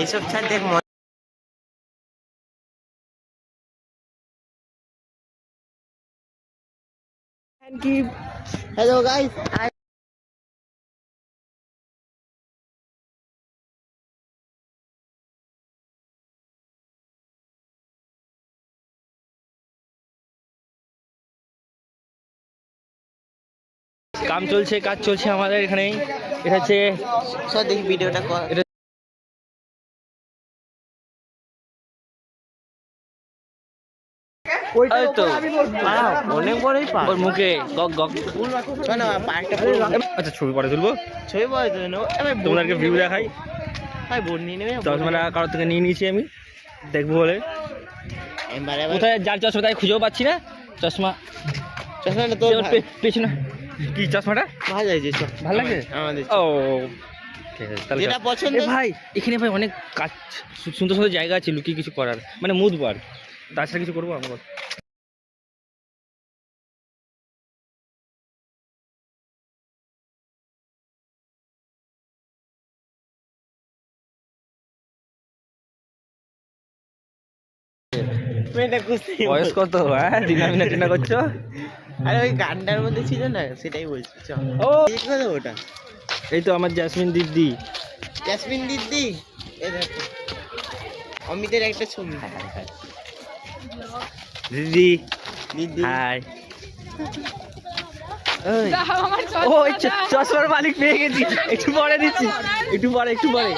এইসব ছাড় দেখ হ্যালো গাইস কাম চলছে, কাজ চলছে আমাদের এখানে। এটা হচ্ছে সব দেখি ভিডিওটা কর। অনেক বড়ই পা ওর মুখে গক গক। আচ্ছা ছবি পরে তুলবো, ছবি পরে তুলে নেবো। তোমাদেরকে ভিউ দেখাই। ভাই বোন নিয়ে নেবে। চশমাটা কারোর থেকে নিয়ে নিয়েছি আমি, দেখবো বলে। কোথায় যার চশমা তাই খুঁজেও পাচ্ছি না। চশমাটা তো পেছনে কি চশমাটা ভালো লাগছে, ভালো লাগে আমাদের। ও যেটা পছন্দ ভাই, এখানে ভাই অনেক কাজ, সুন্দর সুন্দর জায়গা আছে লুকিয়ে কিছু করার, মানে মুড বার। তাছাড়া কিছু করবো আমরা। বয়স কত? হ্যাঁ দিনা করছো। আরে ওই গানটার মধ্যে ছিল না, সেটাই বলছি। ও ওটা এই তো আমার জেসমিন দিদি। জেসমিন দিদি, এ দেখো অমিতের একটা ছবি। দিদি দিদি হাই। ও চশমার মালিক পেয়ে গেছি। একটু পরে দিচ্ছি, একটু পরে।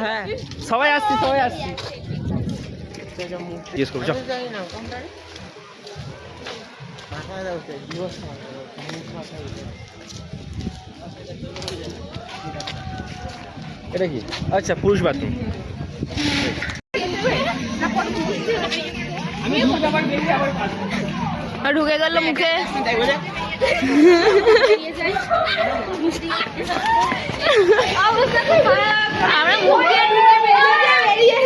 হ্যাঁ সবাই আসছি। জিজ্ঞেস করবো। এটা কি? আচ্ছা পুরুষ বাথরুম। ঢুকে গেল মুখে। আমরা মুখে ঢুকে বেরিয়ে